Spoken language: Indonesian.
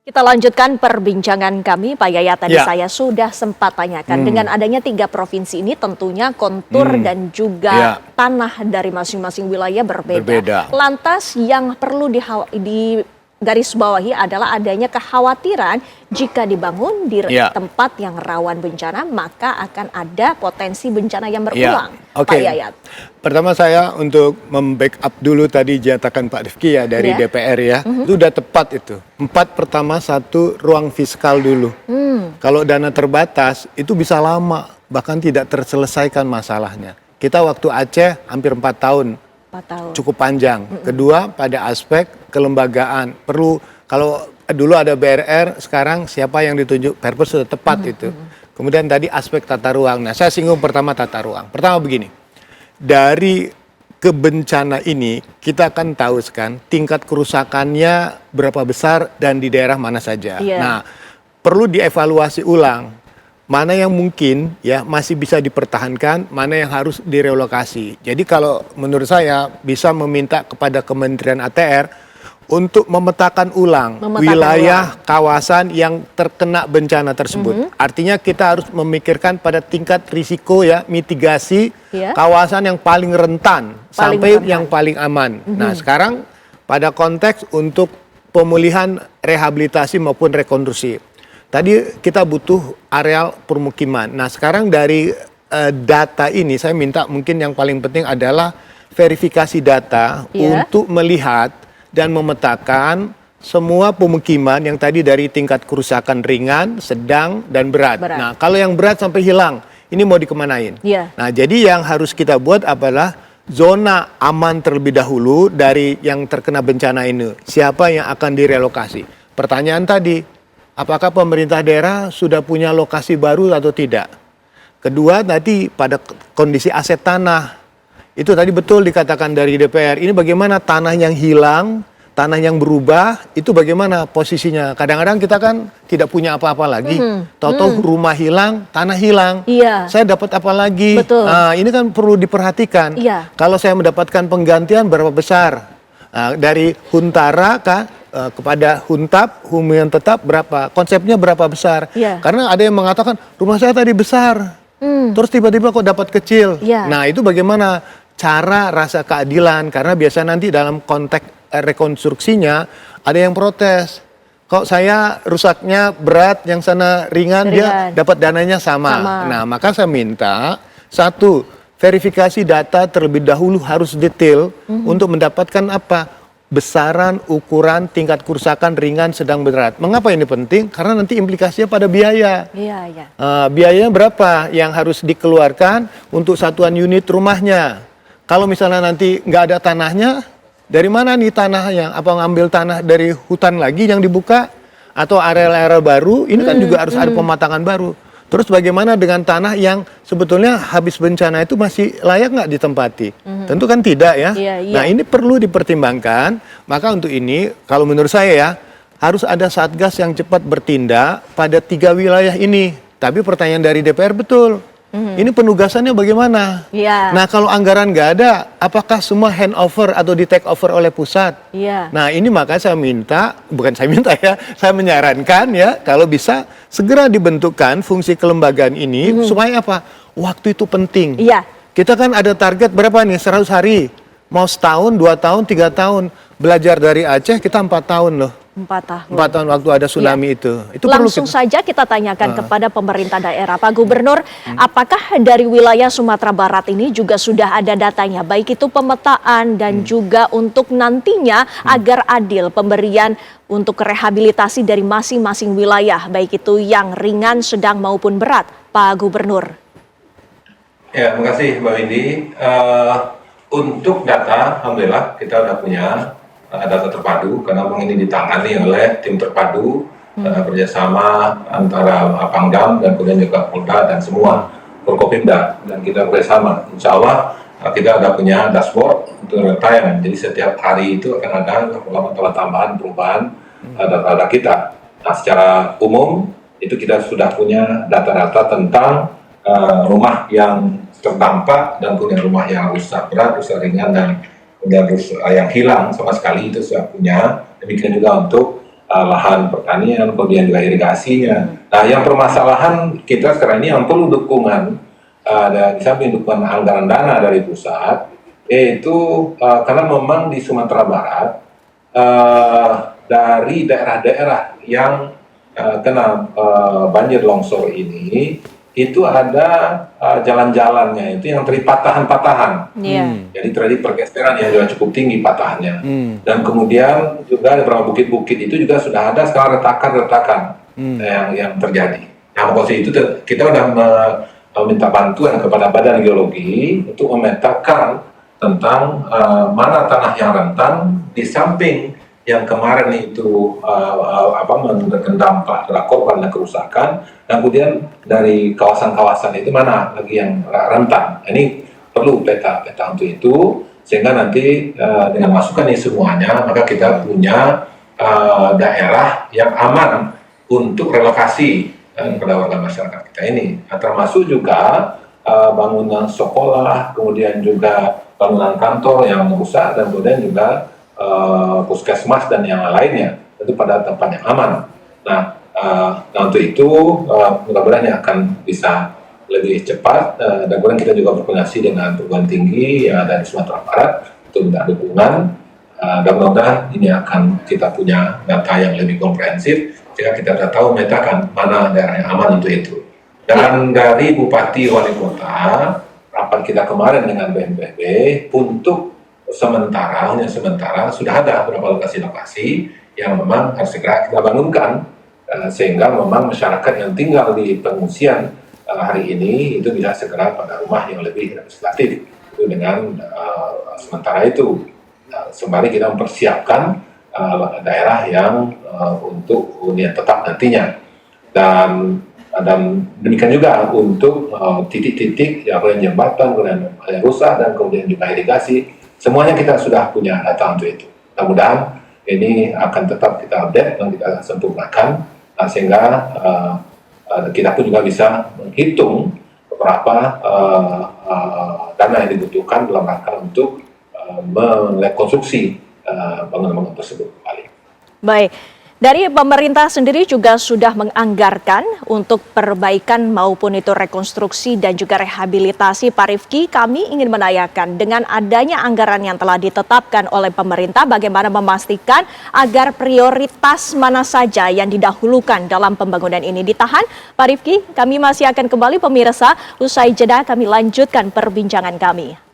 Kita lanjutkan perbincangan kami, Pak Yayat. Tadi saya sudah sempat tanyakan, dengan adanya 3 provinsi ini tentunya kontur dan juga tanah dari masing-masing wilayah berbeda. Lantas yang perlu di garis bawahi adalah adanya kekhawatiran jika dibangun di tempat yang rawan bencana, maka akan ada potensi bencana yang berulang. Pak Yayat. Pertama saya untuk membackup dulu tadi jatakan Pak Rifki ya dari DPR ya. Itu udah tepat itu. 4 pertama 1 ruang fiskal dulu. Kalau dana terbatas itu bisa lama, bahkan tidak terselesaikan masalahnya. Kita waktu Aceh hampir 4 tahun. Cukup panjang. Kedua, pada aspek kelembagaan. Perlu, kalau dulu ada BRR, sekarang siapa yang ditunjuk Perpres sudah tepat itu. Kemudian tadi aspek tata ruang. Nah, saya singgung pertama tata ruang. Pertama begini, dari kebencana ini kita akan tahu kan tingkat kerusakannya berapa besar dan di daerah mana saja. Nah, perlu dievaluasi ulang. Mana yang mungkin ya masih bisa dipertahankan, mana yang harus direlokasi. Jadi kalau menurut saya bisa meminta kepada Kementerian ATR untuk memetakan ulang wilayah kawasan yang terkena bencana tersebut. Artinya kita harus memikirkan pada tingkat risiko ya, mitigasi kawasan yang paling rentan sampai yang paling aman. Nah, sekarang pada konteks untuk pemulihan rehabilitasi maupun rekonstruksi. Tadi kita butuh areal permukiman. Nah, sekarang dari data ini saya minta mungkin yang paling penting adalah verifikasi data untuk melihat dan memetakan semua pemukiman yang tadi dari tingkat kerusakan ringan, sedang, dan berat. Nah, kalau yang berat sampai hilang, ini mau dikemanain? Nah, jadi yang harus kita buat adalah zona aman terlebih dahulu dari yang terkena bencana ini. Siapa yang akan direlokasi? Pertanyaan tadi, apakah pemerintah daerah sudah punya lokasi baru atau tidak? Kedua, tadi pada kondisi aset tanah. Itu tadi betul dikatakan dari DPR. Ini bagaimana tanah yang hilang, tanah yang berubah, itu bagaimana posisinya? Kadang-kadang kita kan tidak punya apa-apa lagi. Tahu-tahu rumah hilang, tanah hilang. Saya dapat apa lagi? Nah, ini kan perlu diperhatikan. Kalau saya mendapatkan penggantian berapa besar? Nah, dari Huntara kepada Huntap, hunian tetap berapa? Konsepnya berapa besar? Karena ada yang mengatakan rumah saya tadi besar, terus tiba-tiba kok dapat kecil. Nah, itu bagaimana cara rasa keadilan? Karena biasa nanti dalam konteks rekonstruksinya ada yang protes. Kok saya rusaknya berat, yang sana ringan. Dia dapat dananya sama. Nah, maka saya minta satu, verifikasi data terlebih dahulu harus detail untuk mendapatkan apa? Besaran, ukuran, tingkat kerusakan ringan, sedang, berat. Mengapa ini penting? Karena nanti implikasinya pada biaya. Biayanya berapa yang harus dikeluarkan untuk satuan unit rumahnya? Kalau misalnya nanti nggak ada tanahnya, dari mana nih tanahnya? Apa ngambil tanah dari hutan lagi yang dibuka? Atau area-area baru? Ini kan juga harus ada pematangan baru. Terus bagaimana dengan tanah yang sebetulnya habis bencana itu masih layak nggak ditempati? Tentu kan tidak ya. Nah, ini perlu dipertimbangkan. Maka untuk ini, kalau menurut saya ya, harus ada satgas yang cepat bertindak pada 3 wilayah ini. Tapi pertanyaan dari DPR betul. Ini penugasannya bagaimana? Nah, kalau anggaran nggak ada, apakah semua handover atau di take over oleh pusat? Nah, ini maka saya minta, bukan saya minta ya, saya menyarankan ya, kalau bisa segera dibentukkan fungsi kelembagaan ini supaya apa? Waktu itu penting. Kita kan ada target berapa nih? 100 hari. Mau setahun, 2 tahun, 3 tahun. Belajar dari Aceh kita 4 tahun loh. 4 tahun. 4 tahun waktu ada tsunami itu. Langsung saja kita tanyakan kepada pemerintah daerah. Pak Gubernur, apakah dari wilayah Sumatera Barat ini juga sudah ada datanya? Baik itu pemetaan dan juga untuk nantinya agar adil pemberian untuk rehabilitasi dari masing-masing wilayah. Baik itu yang ringan, sedang maupun berat. Pak Gubernur. Ya, terima kasih Mbak Windy. Untuk data, alhamdulillah kita sudah punya data terpadu karena memang ini ditangani oleh tim terpadu kerjasama antara Pangdam dan kemudian juga Polda dan semua Forkopimda, dan kita bersama. Insya Allah kita ada punya dashboard untuk real time. Jadi setiap hari itu akan ada laporan tambahan perubahan data-data kita. Nah, secara umum itu kita sudah punya data-data tentang rumah yang terdampak dan kemudian rumah yang rusak berat, rusak ringan, dan kemudian yang hilang sama sekali itu sudah punya. Demikian juga untuk lahan pertanian, kemudian juga irigasinya. Nah, yang permasalahan kita sekarang ini yang perlu dukungan, di samping dukungan anggaran dana dari pusat, yaitu karena memang di Sumatera Barat, dari daerah-daerah yang kena banjir longsor ini, itu ada jalan-jalannya itu yang terpatahan-patahan. Jadi terjadi pergeseran yang juga cukup tinggi patahannya. Dan kemudian juga beberapa bukit-bukit itu juga sudah ada sekarang retakan-retakan yang terjadi. Nah, maksud itu kita sudah meminta bantuan kepada Badan Geologi untuk memetakan tentang mana tanah yang rentan di samping yang kemarin itu memberikan dampak terhadap korban dan kerusakan, dan kemudian dari kawasan-kawasan itu mana lagi yang rentan. Ini perlu peta untuk itu, sehingga nanti dengan masukan ini semuanya, maka kita punya daerah yang aman untuk relokasi kepada warga masyarakat kita ini. Nah, termasuk juga bangunan sekolah, kemudian juga bangunan kantor yang rusak, dan kemudian juga puskesmas dan yang lainnya, tentu pada tempat yang aman. Nah, untuk itu mudah-mudahan yang akan bisa lebih cepat, dan kemudian kita juga berkoordinasi dengan perguruan tinggi yang ada di Sumatera Barat untuk minta dukungan, dan mudah-mudahan ini akan kita punya data yang lebih komprehensif sehingga kita sudah tahu memetakan mana daerah yang aman untuk itu. Dan dari Bupati Wali Kota, rapat kita kemarin dengan BNPB untuk hanya sementara sudah ada beberapa lokasi-lokasi yang memang harus segera kita bangunkan, sehingga memang masyarakat yang tinggal di pengungsian hari ini itu bisa segera pada rumah yang lebih representatif. Itu dengan sementara itu sembari kita mempersiapkan daerah yang untuk hunian tetap nantinya, dan demikian juga untuk titik-titik yang jembatan, kemudian rusak, dan kemudian juga irigasi. Semuanya kita sudah punya data untuk itu. Mudah-mudahan ini akan tetap kita update dan kita sempurnakan, sehingga kita pun juga bisa menghitung beberapa dana yang dibutuhkan dalam rangka untuk merekonstruksi bangunan-bangunan tersebut kembali. Baik. Dari pemerintah sendiri juga sudah menganggarkan untuk perbaikan maupun itu rekonstruksi dan juga rehabilitasi. Pak Rifki, kami ingin menanyakan dengan adanya anggaran yang telah ditetapkan oleh pemerintah, bagaimana memastikan agar prioritas mana saja yang didahulukan dalam pembangunan ini ditahan? Pak Rifki, kami masih akan kembali pemirsa, usai jeda kami lanjutkan perbincangan kami.